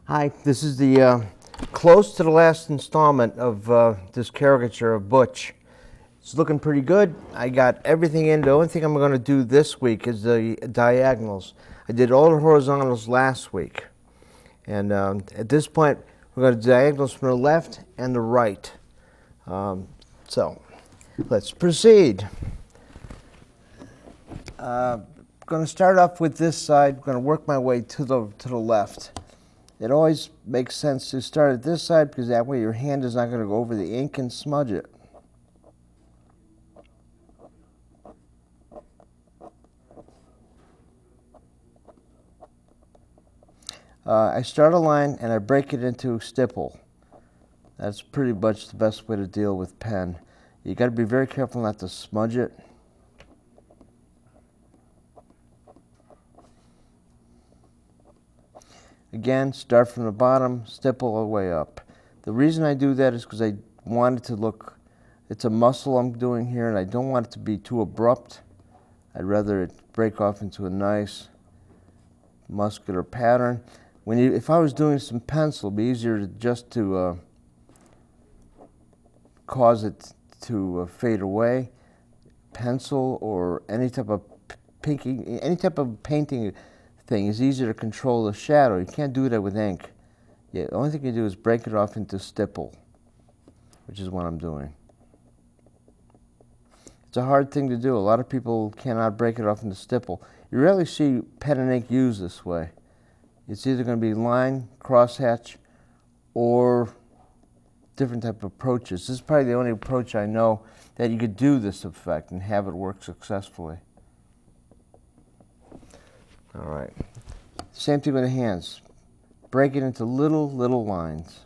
Hi, this is the close to the last installment of this caricature of Butch. It's looking pretty good. I got everything in. The only thing I'm going to do this week is the diagonals. I did all the horizontals last week. And at this point, we're going to do diagonals from the left and the right. So let's proceed. Going to start off with this side. Going to work my way to the left. It always makes sense to start at this side because that way your hand is not going to go over the ink and smudge it. I start a line and I break it into stipple. That's pretty much the best way to deal with pen. You got to be very careful not to smudge it. Again, start from the bottom, stipple all the way up. The reason I do that is because I want it to look, it's a muscle I'm doing here and I don't want it to be too abrupt. I'd rather it break off into a nice muscular pattern. If I was doing some pencil, it'd be easier to cause it to fade away. Pencil or any type of any type of painting thing is easier to control the shadow. You can't do that with ink. Yeah, the only thing you do is break it off into stipple, which is what I'm doing. It's a hard thing to do. A lot of people cannot break it off into stipple. You rarely see pen and ink used this way. It's either going to be line, crosshatch, or different type of approaches. This is probably the only approach I know that you could do this effect and have it work successfully. All right. Same thing with the hands. Break it into little lines.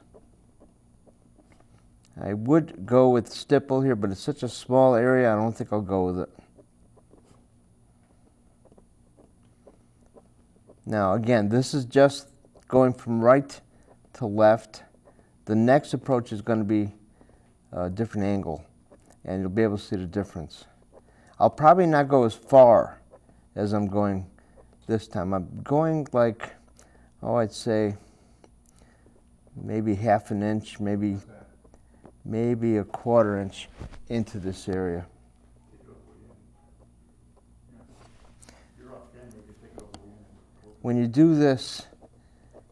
I would go with stipple here, but it's such a small area, I don't think I'll go with it. Now again, this is just going from right to left. The next approach is going to be a different angle, and you'll be able to see the difference. I'll probably not go as far as I'm going this time. I'm going like, oh, I'd say maybe half an inch, maybe a quarter inch into this area. When you do this,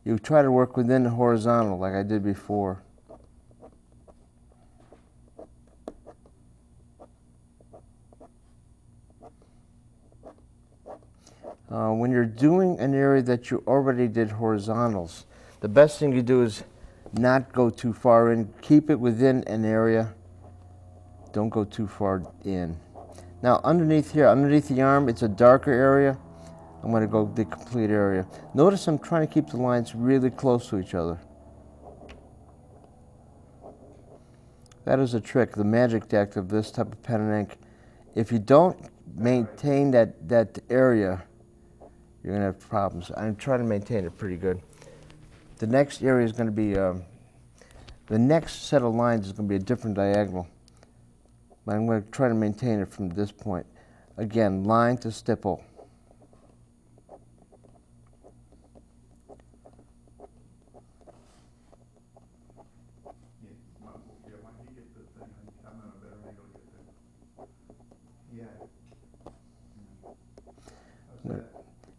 you try to work within the horizontal like I did before. When you're doing an area that you already did horizontals, the best thing you do is not go too far in. Keep it within an area. Don't go too far in. Now underneath here, underneath the arm, it's a darker area. I'm going to go the complete area. Notice I'm trying to keep the lines really close to each other. That is a trick, the magic deck of this type of pen and ink. If you don't maintain that area, you're going to have problems. I'm trying to maintain it pretty good. The next area is going to be, the next set of lines is going to be a different diagonal. But I'm going to try to maintain it from this point. Again, line to stipple.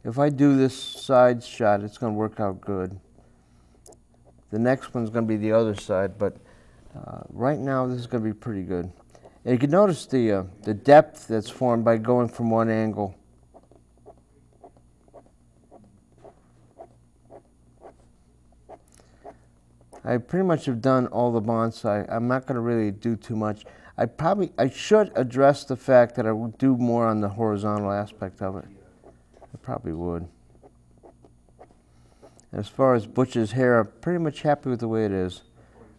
If I do this side shot, it's going to work out good. The next one's going to be the other side, but right now this is going to be pretty good. And you can notice the depth that's formed by going from one angle. I pretty much have done all the bonsai. I'm not going to really do too much. I should address the fact that I will do more on the horizontal aspect of it. I probably would. As far as Butch's hair, I'm pretty much happy with the way it is.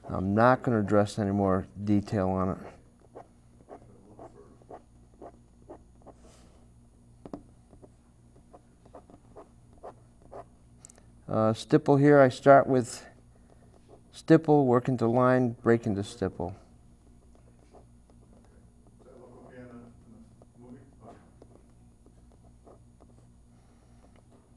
I'm not going to address any more detail on it. Stipple here, I start with stipple, work into line, break into stipple.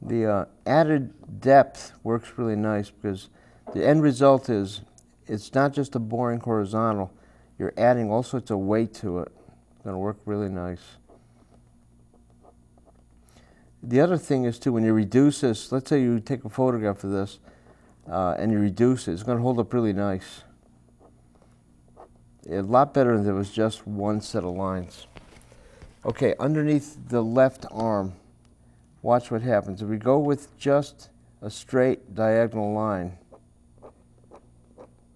The added depth works really nice because the end result is it's not just a boring horizontal. You're adding all sorts of weight to it. It's going to work really nice. The other thing is too, when you reduce this, let's say you take a photograph of this and you reduce it, it's going to hold up really nice. A lot better than if it was just one set of lines. Okay, underneath the left arm, watch what happens. If we go with just a straight diagonal line,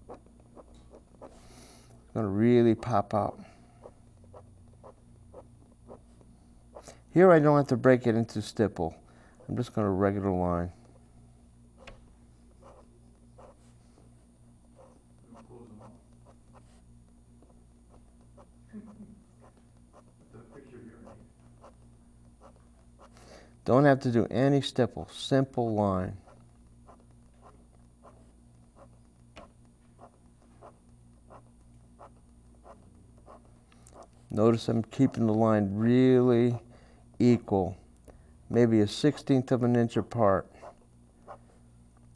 it's going to really pop out. Here I don't have to break it into stipple. I'm just going to regular line. Don't have to do any stipple, simple line. Notice I'm keeping the line really equal, maybe a 1/16 of an inch apart.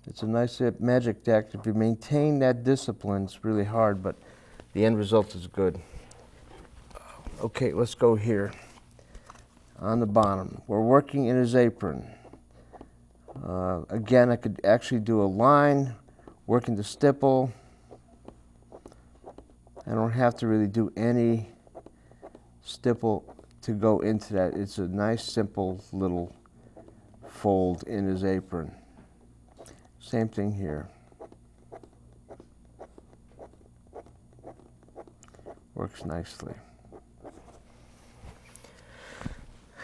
It's a nice magic act. If you maintain that discipline, it's really hard, but the end result is good. Okay, let's go here. On the bottom, we're working in his apron. Again, I could actually do a line, work into stipple. I don't have to really do any stipple to go into that. It's a nice, simple little fold in his apron. Same thing here. Works nicely.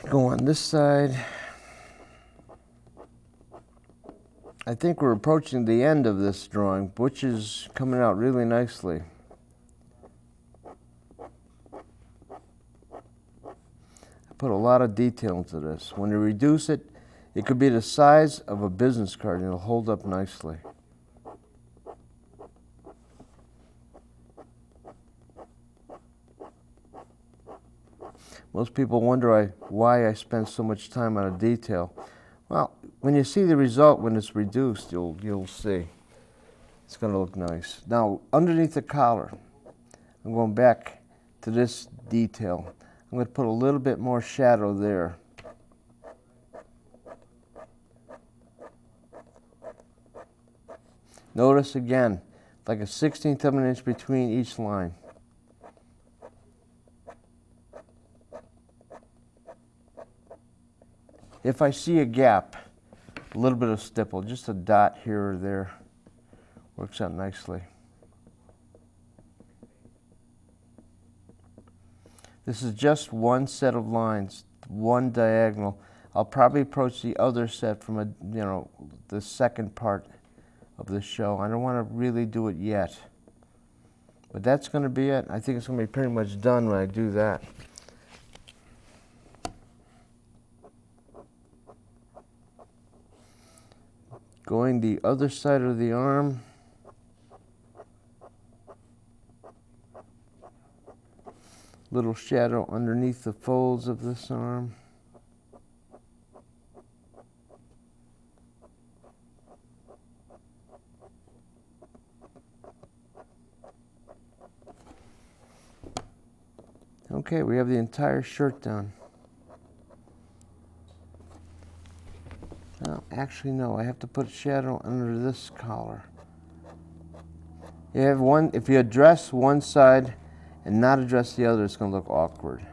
Go on this side. I think we're approaching the end of this drawing, which is coming out really nicely. I put a lot of detail into this. When you reduce it, it could be the size of a business card and it'll hold up nicely. Most people wonder why I spend so much time on a detail. Well, when you see the result when it's reduced, you'll see. It's going to look nice. Now, underneath the collar, I'm going back to this detail. I'm going to put a little bit more shadow there. Notice again, like a 1/16 of an inch between each line. If I see a gap, a little bit of stipple, just a dot here or there, works out nicely. This is just one set of lines, one diagonal. I'll probably approach the other set from the second part of the show. I don't want to really do it yet, but that's going to be it. I think it's going to be pretty much done when I do that. Going the other side of the arm. Little shadow underneath the folds of this arm. Okay, we have the entire shirt done. Well, actually, no, I have to put shadow under this collar. You have one, if you address one side and not address the other, it's going to look awkward.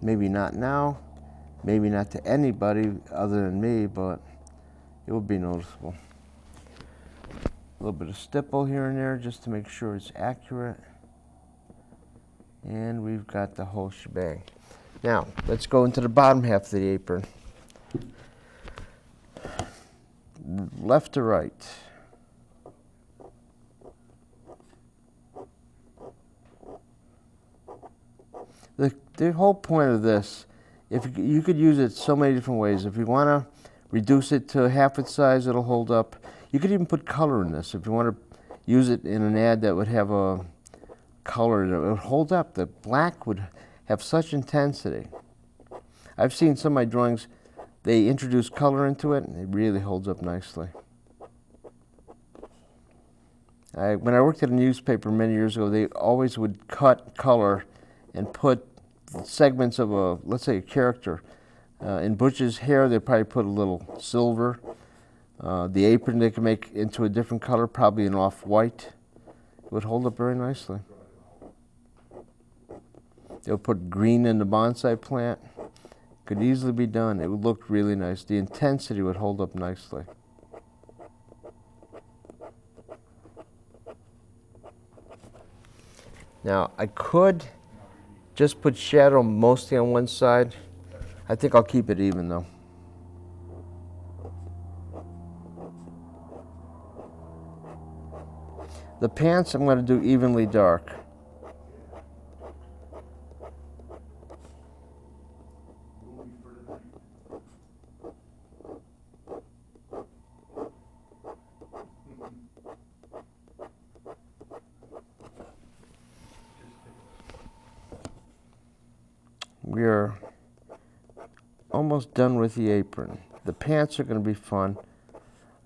Maybe not now, maybe not to anybody other than me, but it would be noticeable. A little bit of stipple here and there just to make sure it's accurate. And we've got the whole shebang. Now, let's go into the bottom half of the apron. Left to right. The whole point of this, if you could use it so many different ways. If you want to reduce it to half its size, it'll hold up. You could even put color in this. If you want to use it in an ad that would have a color that would hold up, the black would have such intensity. I've seen some of my drawings they introduce color into it, and it really holds up nicely. When I worked at a newspaper many years ago, they always would cut color and put segments of a, let's say, a character. In Butch's hair, they probably put a little silver. The apron they could make into a different color, probably an off-white. It would hold up very nicely. They'll put green in the bonsai plant. Could easily be done. It would look really nice. The intensity would hold up nicely. Now, I could just put shadow mostly on one side. I think I'll keep it even though. The pants I'm going to do evenly dark. We're almost done with the apron. The pants are going to be fun.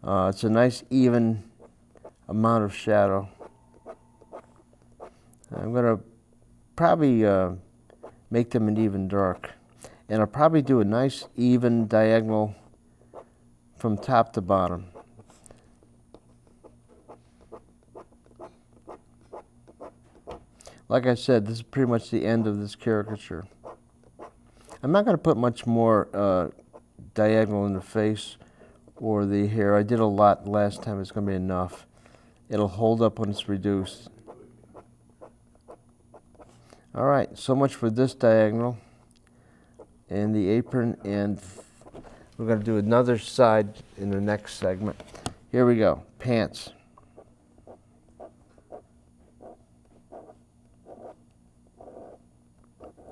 It's a nice even amount of shadow. I'm going to probably make them an even dark. And I'll probably do a nice even diagonal from top to bottom. Like I said, this is pretty much the end of this caricature. I'm not going to put much more diagonal in the face or the hair. I did a lot last time. It's going to be enough. It'll hold up when it's reduced. All right, so much for this diagonal and the apron, and we're going to do another side in the next segment. Here we go, pants.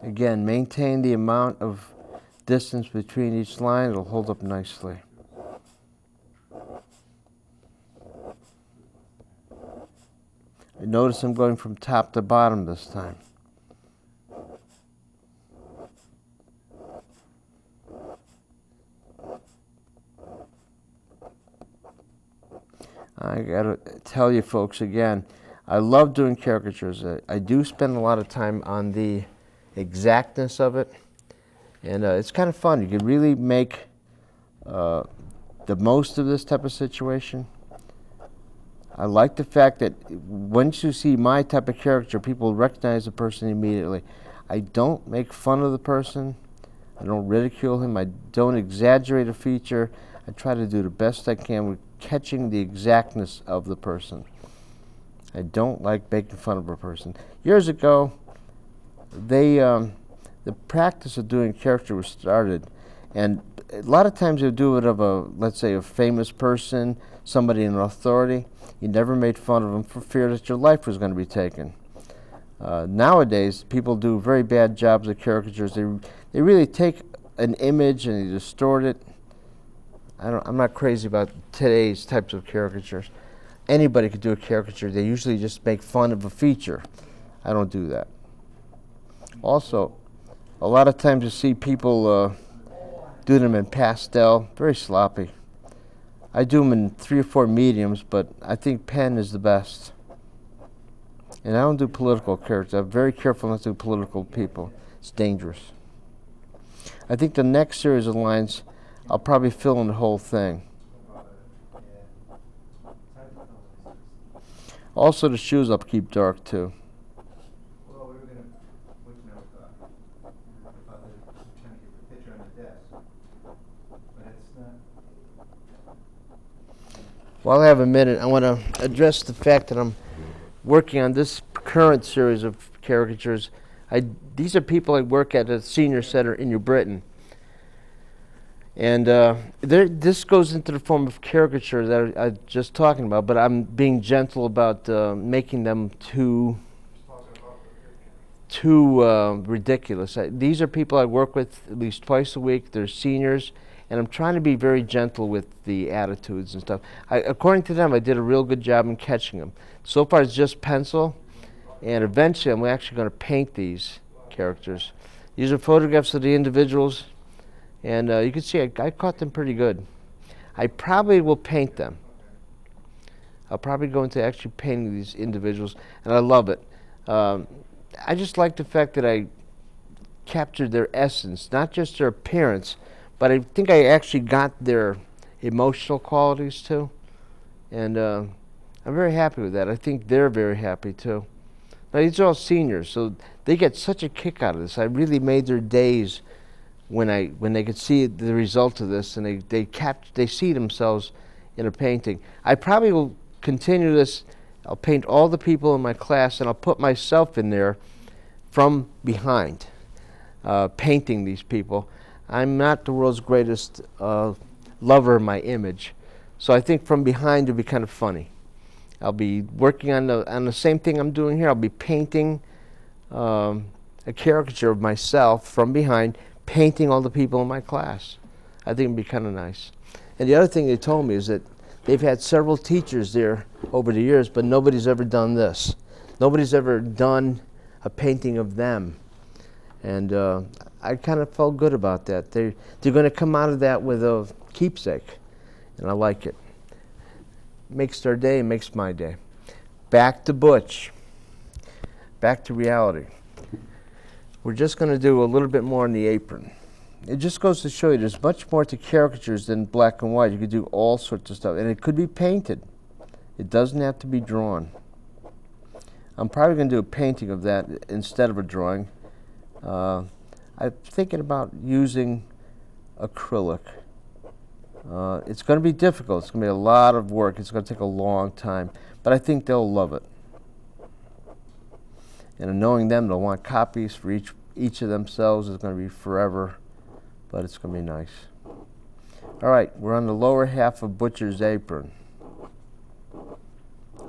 Again, maintain the amount of distance between each line. It'll hold up nicely. Notice I'm going from top to bottom this time. I gotta tell you folks again, I love doing caricatures. I do spend a lot of time on the exactness of it, and it's kind of fun. You can really make the most of this type of situation. I like the fact that once you see my type of caricature, people recognize the person immediately. I don't make fun of the person. I don't ridicule him. I don't exaggerate a feature. I try to do the best I can with catching the exactness of the person. I don't like making fun of a person. Years ago, the practice of doing caricature was started, and a lot of times you do it of a, let's say, a famous person, somebody in authority. You never made fun of them for fear that your life was going to be taken. Nowadays, people do very bad jobs of caricatures. They really take an image and they distort it. I'm not crazy about today's types of caricatures. Anybody could do a caricature. They usually just make fun of a feature. I don't do that. Also, a lot of times you see people do them in pastel, very sloppy. I do them in 3 or 4 mediums, but I think pen is the best. And I don't do political characters. I'm very careful not to do political people. It's dangerous. I think the next series of lines, I'll probably fill in the whole thing. Also, the shoes I'll keep dark too. Well, we were going to, trying to get the picture on the desk, but it's not. While I have a minute, I want to address the fact that I'm working on this current series of caricatures. These are people I work at a senior center in New Britain. And this goes into the form of caricature that I was just talking about, but I'm being gentle about making them too ridiculous. These are people I work with at least twice a week. They're seniors, and I'm trying to be very gentle with the attitudes and stuff. According to them, I did a real good job in catching them. So far, it's just pencil, and eventually I'm actually going to paint these characters. These are photographs of the individuals, And you can see I caught them pretty good. I probably will paint them. I'll probably go into actually painting these individuals, and I love it. I just like the fact that I captured their essence, not just their appearance, but I think I actually got their emotional qualities too. And I'm very happy with that. I think they're very happy too. Now these are all seniors, so they get such a kick out of this. I really made their days when they could see the result of this, and they see themselves in a painting. I probably will continue this. I'll paint all the people in my class, and I'll put myself in there from behind, painting these people. I'm not the world's greatest lover of my image, so I think from behind it'll be kind of funny. I'll be working on the same thing I'm doing here. I'll be painting a caricature of myself from behind, painting all the people in my class. I think it'd be kind of nice. And the other thing they told me is that they've had several teachers there over the years, but nobody's ever done this. Nobody's ever done a painting of them. And I kind of felt good about that. They're going to come out of that with a keepsake, and I like it. Makes their day, makes my day. Back to Butch. Back to reality. We're just going to do a little bit more on the apron. It just goes to show you there's much more to caricatures than black and white. You could do all sorts of stuff, and it could be painted. It doesn't have to be drawn. I'm probably going to do a painting of that instead of a drawing. I'm thinking about using acrylic. It's going to be difficult. It's going to be a lot of work. It's going to take a long time, but I think they'll love it. And knowing them, they'll want copies for each of themselves. It's going to be forever, but it's going to be nice. All right, we're on the lower half of Butcher's apron.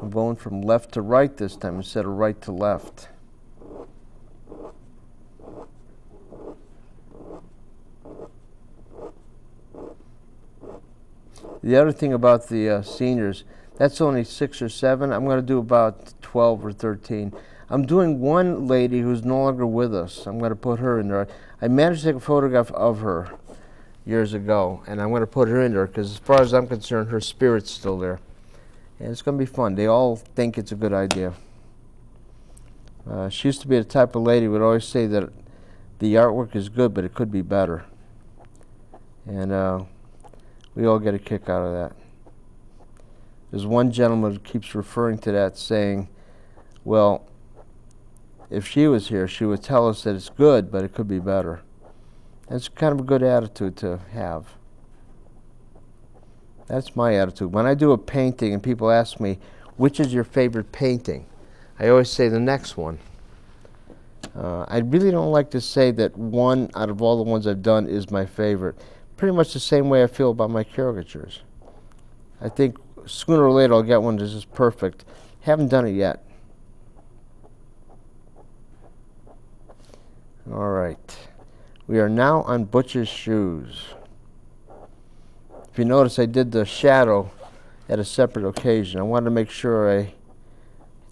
I'm going from left to right this time instead of right to left. The other thing about the seniors, that's only 6 or 7. I'm going to do about 12 or 13. I'm doing one lady who's no longer with us. I'm going to put her in there. I managed to take a photograph of her years ago, and I'm going to put her in there because as far as I'm concerned, her spirit's still there. And it's going to be fun. They all think it's a good idea. She used to be the type of lady who would always say that the artwork is good, but it could be better. And we all get a kick out of that. There's one gentleman who keeps referring to that, saying, well, if she was here, she would tell us that it's good, but it could be better. That's kind of a good attitude to have. That's my attitude. When I do a painting and people ask me, which is your favorite painting? I always say the next one. I really don't like to say that one out of all the ones I've done is my favorite. Pretty much the same way I feel about my caricatures. I think sooner or later I'll get one that's just perfect. Haven't done it yet. All right. We are now on Butcher's shoes. If you notice, I did the shadow at a separate occasion. I wanted to make sure I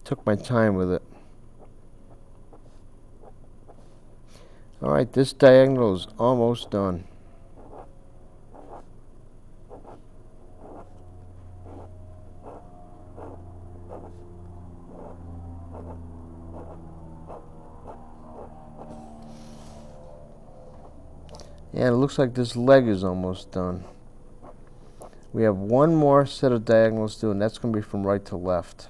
took my time with it. All right, this diagonal is almost done. And it looks like this leg is almost done. We have one more set of diagonals to do, and that's going to be from right to left.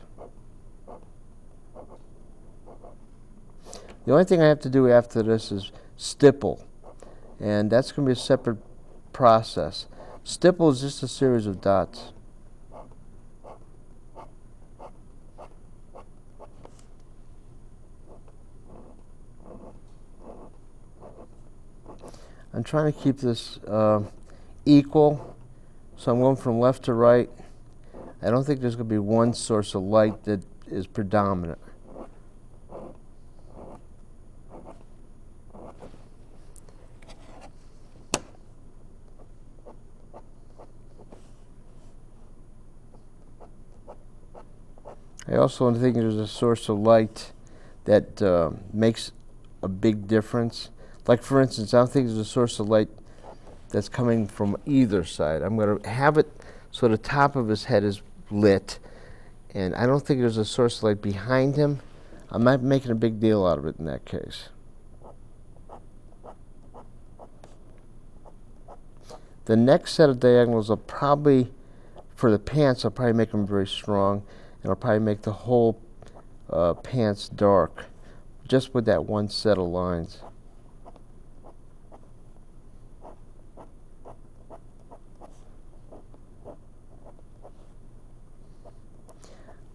The only thing I have to do after this is stipple, and that's going to be a separate process. Stipple is just a series of dots. I'm trying to keep this equal, so I'm going from left to right. I don't think there's going to be one source of light that is predominant. I also think there's a source of light that makes a big difference. Like, for instance, I don't think there's a source of light that's coming from either side. I'm going to have it so the top of his head is lit, and I don't think there's a source light behind him. I'm not making a big deal out of it in that case. The next set of diagonals will probably, for the pants, I'll probably make them very strong, and I'll probably make the whole pants dark, just with that one set of lines.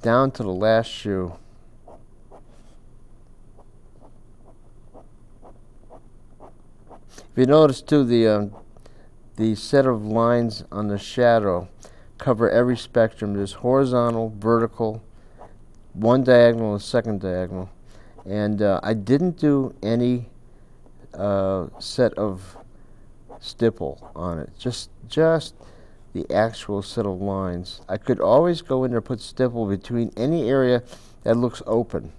Down to the last shoe. If you notice too, the set of lines on the shadow cover every spectrum. There's horizontal, vertical, one diagonal, a second diagonal. And I didn't do any set of stipple on it, just the actual set of lines. I could always go in there and put stipple between any area that looks open.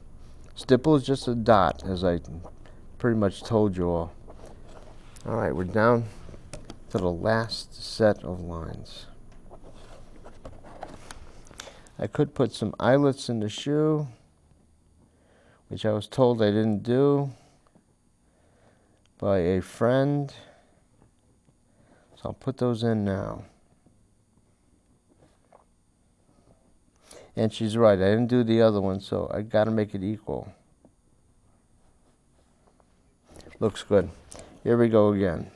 Stipple is just a dot, as I pretty much told you all. All right, we're down to the last set of lines. I could put some eyelets in the shoe, which I was told I didn't do by a friend. So I'll put those in now. And she's right, I didn't do the other one, so I got to make it equal. Looks good. Here we go again.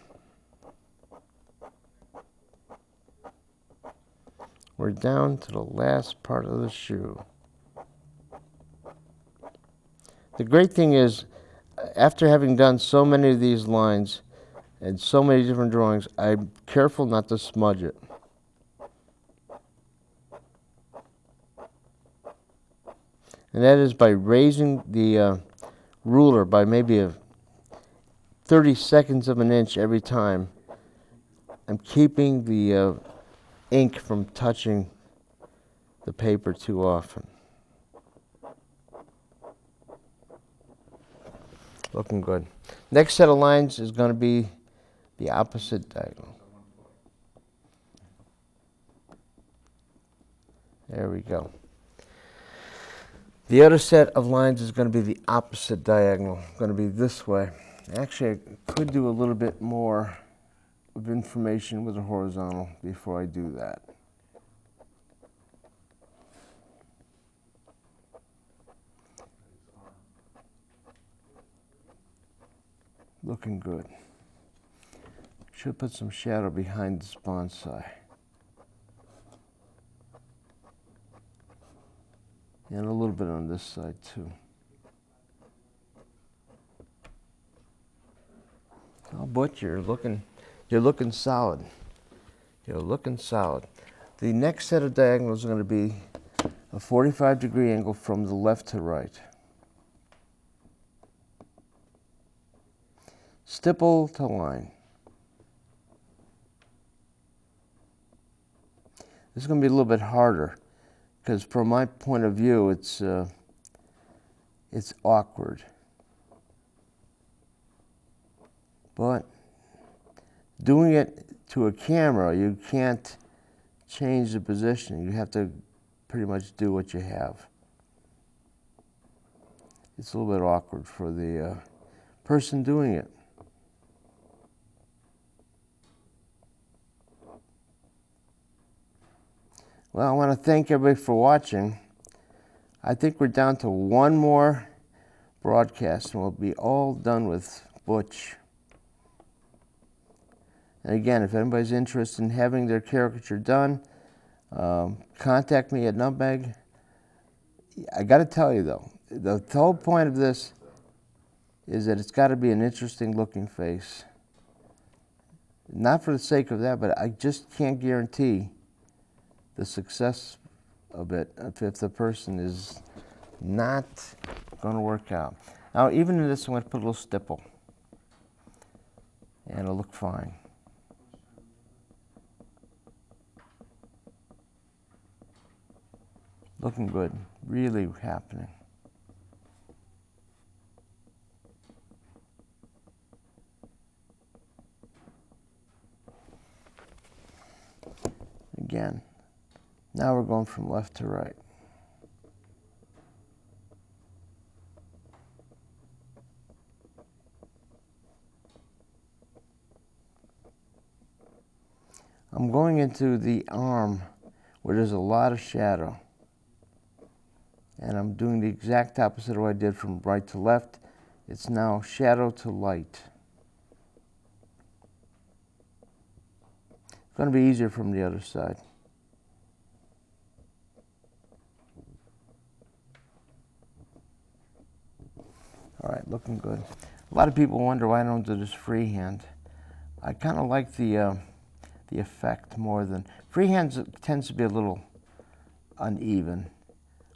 We're down to the last part of the shoe. The great thing is, after having done so many of these lines and so many different drawings, I'm careful not to smudge it. And that is by raising the ruler by maybe 30 seconds of an inch every time. I'm keeping the ink from touching the paper too often. Looking good. Next set of lines is going to be the opposite diagonal. There we go. The other set of lines is going to be the opposite diagonal, going to be this way. Actually, I could do a little bit more of information with a horizontal before I do that. Looking good. Should put some shadow behind this bonsai. And a little bit on this side too. Oh, Butch, you're looking solid. You're looking solid. The next set of diagonals are going to be a 45-degree angle from the left to right. Stipple to line. This is going to be a little bit harder, because from my point of view, it's awkward. But doing it to a camera, you can't change the position. You have to pretty much do what you have. It's a little bit awkward for the person doing it. Well, I want to thank everybody for watching. I think we're down to one more broadcast and we'll be all done with Butch. And again, if anybody's interested in having their caricature done, contact me at Nutmeg. I got to tell you though, the whole point of this is that it's got to be an interesting looking face. Not for the sake of that, but I just can't guarantee the success of it if the person is not going to work out. Now, even in this, I'm going to put a little stipple, and it'll look fine. Looking good, really happening. Again, now we're going from left to right. I'm going into the arm where there's a lot of shadow. And I'm doing the exact opposite of what I did from right to left. It's now shadow to light. It's going to be easier from the other side. All right, looking good. A lot of people wonder why I don't do this freehand. I kind of like the effect more than freehand. Tends to be a little uneven.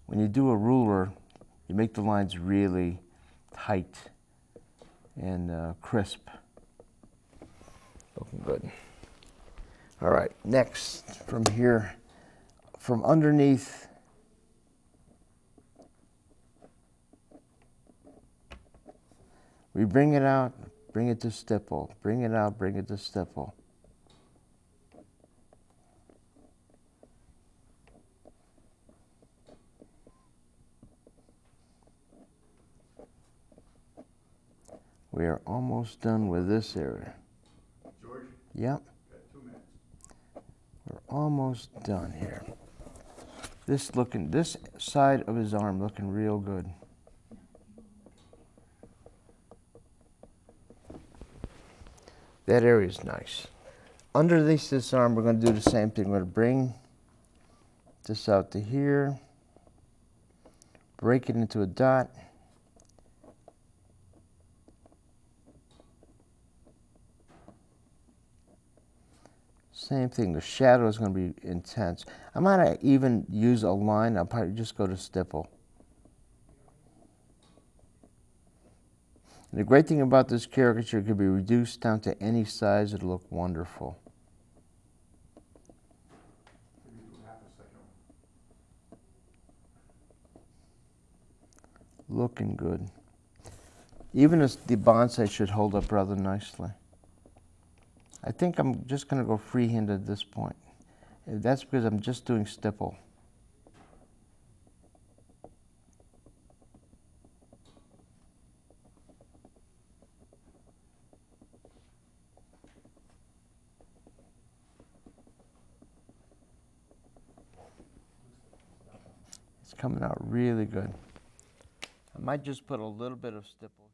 When you do a ruler, you make the lines really tight and crisp. Looking good. All right, next from here, from underneath, we bring it out, bring it to stipple. Bring it out, bring it to stipple. We are almost done with this area. George? Yep. Got 2 minutes. We're almost done here. This side of his arm looking real good. That area is nice. Underneath this arm, we're going to do the same thing. We're going to bring this out to here, break it into a dot. Same thing, the shadow is going to be intense. I might even use a line. I'll probably just go to stipple. And the great thing about this caricature, it could be reduced down to any size. It'll look wonderful. Maybe do half a second one. Looking good. Even as the bonsai should hold up rather nicely. I think I'm just going to go freehand at this point. That's because I'm just doing stipple. It's coming out really good. I might just put a little bit of stipple.